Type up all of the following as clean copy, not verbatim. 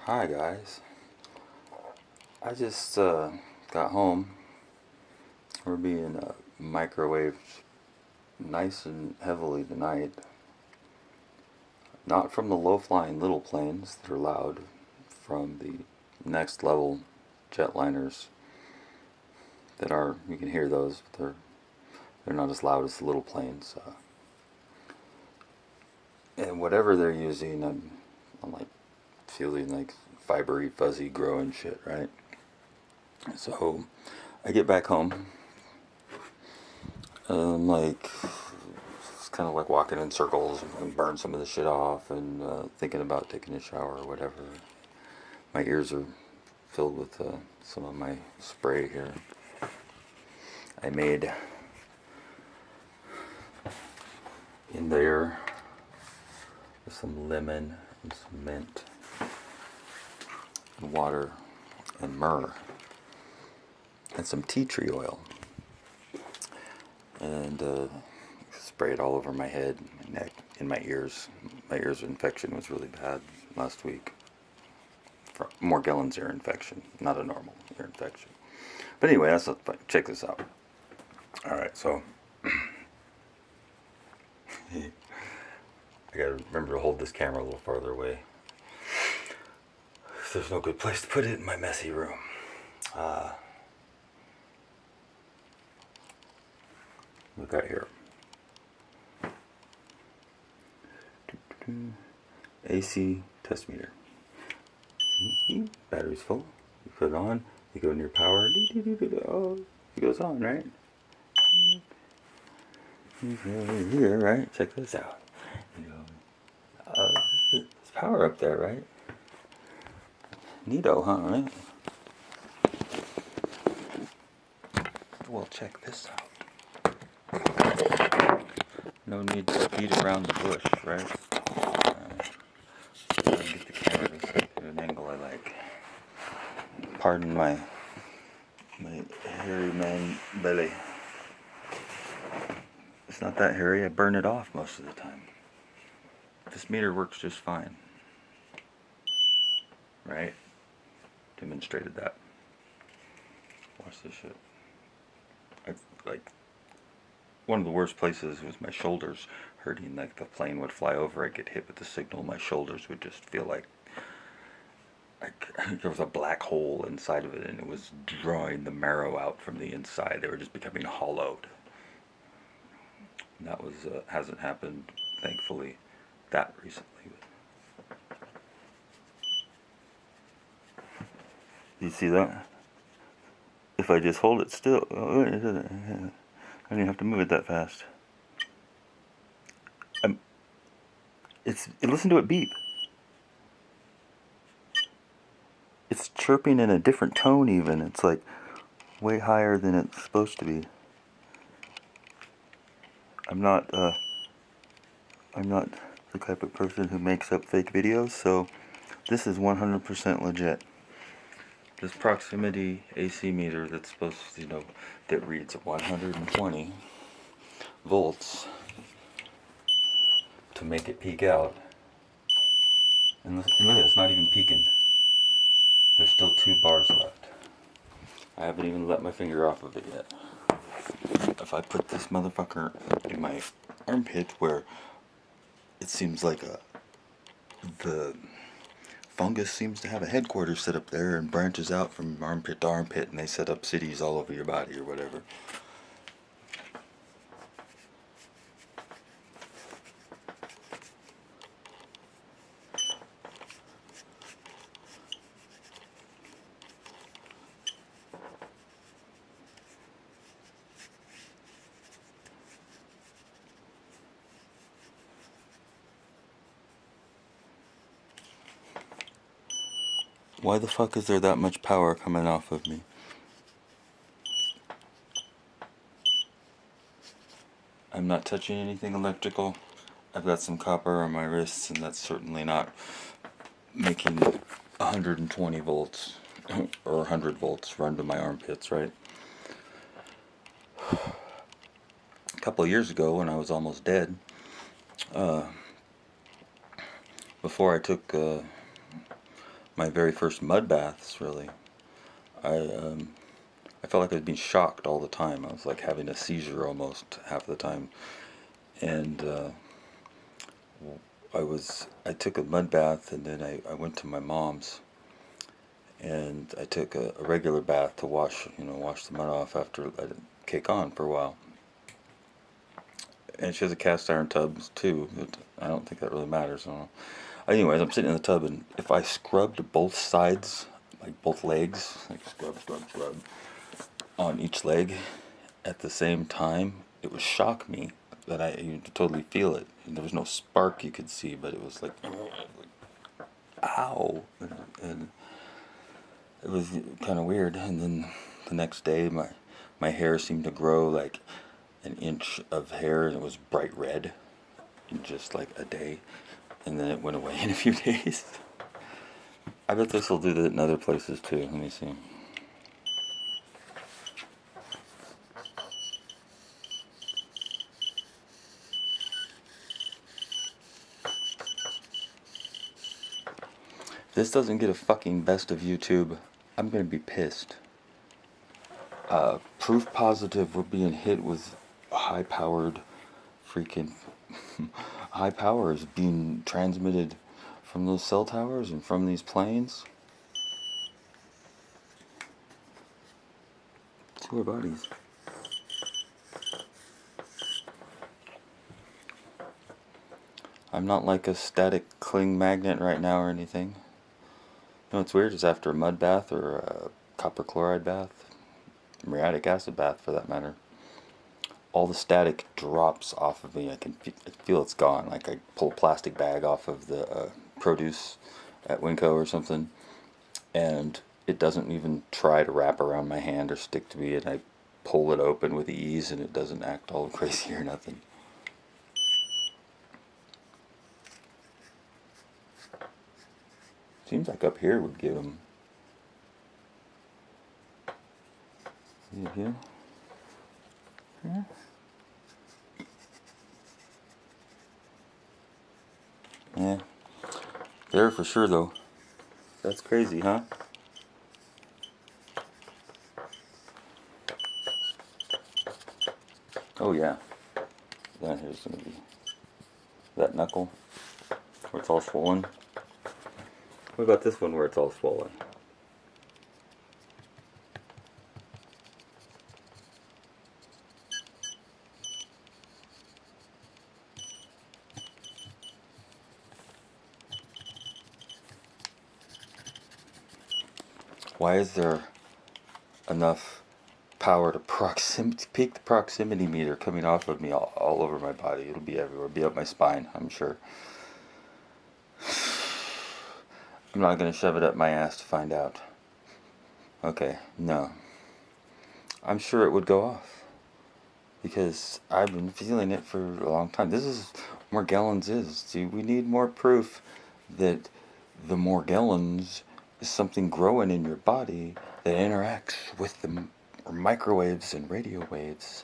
Hi guys, I just got home. We're being microwaved nice and heavily tonight. Not from the low-flying little planes that are loud, from the next level jetliners that are, you can hear those, but they're not as loud as the little planes. And whatever they're using, I'm like feeling like fibery, fuzzy, growing shit, right? So I get back home. I'm like, it's kind of like walking in circles and burn some of the shit off and thinking about taking a shower or whatever. My ears are filled with some of my spray here. I made in there with some lemon and some mint and water and myrrh and some tea tree oil, and spray it all over my head, my neck, in my ears. My ears infection was really bad last week. Morgellons ear infection, not a normal ear infection. But anyway, that's not fun. Check this out. Alright, so I gotta remember to hold this camera a little farther away. There's no good place to put it in my messy room. Look out here. AC test meter. Battery's full. You put it on. You go near power. Oh, it goes on, right? Here, right? Check this out. There's power up there, right? Neato, huh? Right? Well, check this out. No need to beat around the bush, right? Get the camera to sit at an angle I like. Pardon my hairy man belly. It's not that hairy. I burn it off most of the time. This meter works just fine. Right? Demonstrated that. Watch this shit. Like, one of the worst places was my shoulders hurting. Like, the plane would fly over, I'd get hit with the signal, my shoulders would just feel like there was a black hole inside of it, and it was drawing the marrow out from the inside. They were just becoming hollowed. And that was hasn't happened, thankfully, that recently. You see that? If I just hold it still, I don't even have to move it that fast. Listen to it beep. It's chirping in a different tone even. It's like way higher than it's supposed to be. I'm not the type of person who makes up fake videos, so this is 100% legit. This proximity AC meter that's supposed to, that reads 120 volts to make it peak out. And look at it, it's not even peaking. There's still 2 bars left. I haven't even let my finger off of it yet. If I put this motherfucker in my armpit, where it seems like the fungus seems to have a headquarters set up there and branches out from armpit to armpit, and they set up cities all over your body or whatever. Why the fuck is there that much power coming off of me? I'm not touching anything electrical. I've got some copper on my wrists, and that's certainly not making 120 volts or 100 volts run to my armpits, right? A couple of years ago, when I was almost dead, before I took my very first mud baths, really, I felt like I was being shocked all the time. I was like having a seizure almost half the time. And I took a mud bath, and then I went to my mom's, and I took a regular bath to wash the mud off after I didn't kick on for a while. And she has a cast iron tub too, but I don't think that really matters. I don't know. Anyways, I'm sitting in the tub, and if I scrubbed both sides, like both legs, like scrub on each leg at the same time, it would shock me that you totally feel it. And there was no spark you could see, but it was like, ow, and it was kind of weird. And then the next day, my hair seemed to grow like an inch of hair, and it was bright red in just like a day, and then it went away in a few days. I bet this will do that in other places too. Let me see. If this doesn't get a fucking best of YouTube, I'm gonna be pissed. Proof positive we're being hit with high-powered freaking high powers being transmitted from those cell towers and from these planes to our bodies. I'm not like a static cling magnet right now or anything. You know what's weird is after a mud bath or a copper chloride bath, muriatic acid bath for that matter, all the static drops off of me. I feel it's gone. Like I pull a plastic bag off of the produce at Winco or something, and it doesn't even try to wrap around my hand or stick to me, and I pull it open with ease, and it doesn't act all crazy or nothing. Seems like up here would give them. See it here? Yeah. Yeah. There for sure though. That's crazy, huh? Oh yeah. Down here's gonna be that knuckle where it's all swollen. What about this one where it's all swollen? Why is there enough power to peak the proximity meter coming off of me all over my body? It'll be everywhere. It'll be up my spine, I'm sure. I'm not going to shove it up my ass to find out. Okay, no. I'm sure it would go off, because I've been feeling it for a long time. This is what Morgellons is. See, we need more proof that the Morgellons is something growing in your body that interacts with the microwaves and radio waves.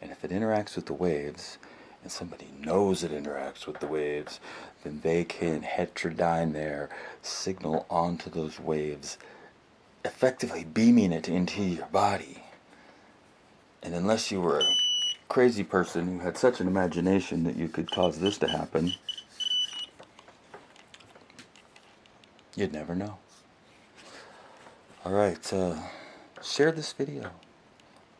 And if it interacts with the waves, and somebody knows it interacts with the waves, then they can heterodyne their signal onto those waves, effectively beaming it into your body. And unless you were a crazy person who had such an imagination that you could cause this to happen, you'd never know. Alright, share this video.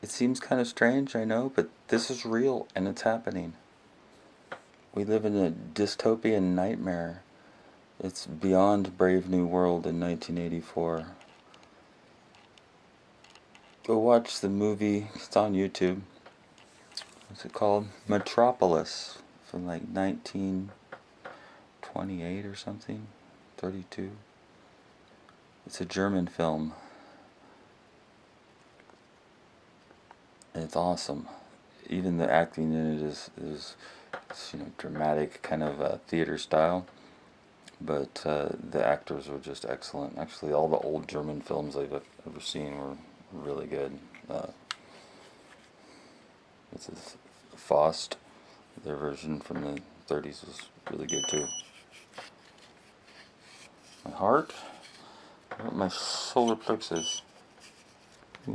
It seems kind of strange, I know, but this is real and it's happening. We live in a dystopian nightmare. It's beyond Brave New World in 1984. Go watch the movie, it's on YouTube. What's it called? Metropolis, from like 1928 or something, 32. It's a German film. And it's awesome. Even the acting in it is dramatic, kind of theater style. But the actors were just excellent. Actually, all the old German films I've ever seen were really good. This is Faust. Their version from the 30s was really good too. my heart, my solar plexus. Yeah.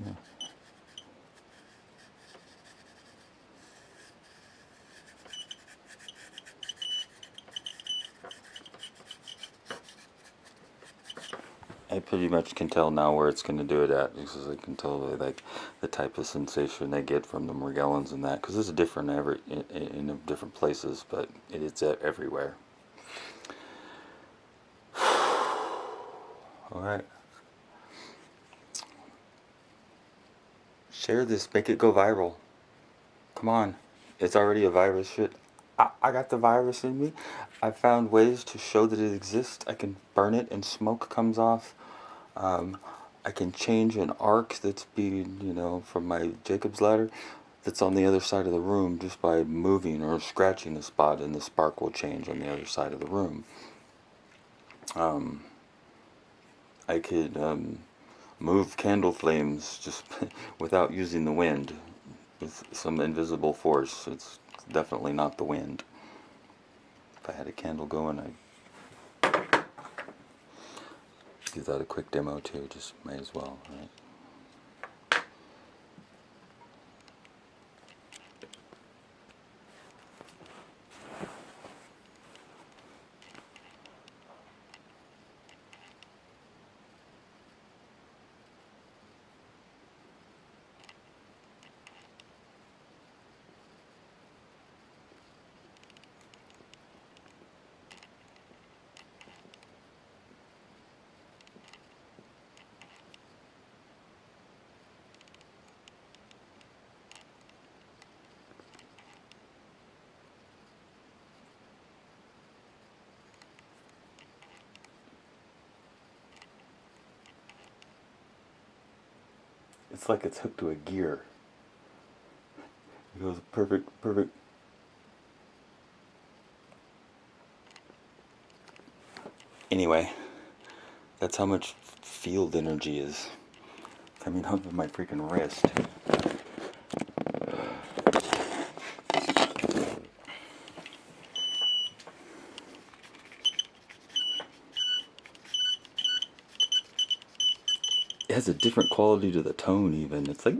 I pretty much can tell now where it's going to do it at, because I can tell like the type of sensation I get from the Morgellons and that, because it's different in different places, but it's everywhere. All right, share this, make it go viral. Come on, it's already a virus. Shit, I got the virus in me. I found ways to show that it exists. I can burn it and smoke comes off. I can change an arc that's being, from my Jacob's ladder that's on the other side of the room just by moving or scratching a spot, and the spark will change on the other side of the room. I could move candle flames just without using the wind with some invisible force. It's definitely not the wind. If I had a candle going, I'd give that a quick demo too, just might as well, right? It's like it's hooked to a gear. It goes perfect. Anyway, that's how much field energy is coming out of my freaking wrist. It has a different quality to the tone even. It's like...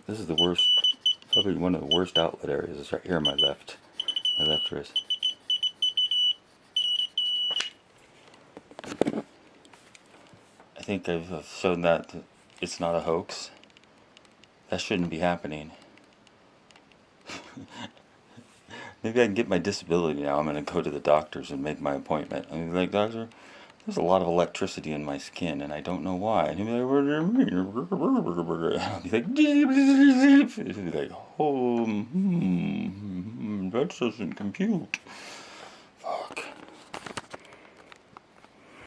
This is the worst, probably one of the worst outlet areas. It's right here on my left wrist. I think I've shown that it's not a hoax. That shouldn't be happening. Maybe I can get my disability now. I'm going to go to the doctors and make my appointment. I'm like, doctor, there's a lot of electricity in my skin, and I don't know why. And he'll be like, what do you mean? I'll be like, he'll be like, oh, that doesn't compute. Fuck.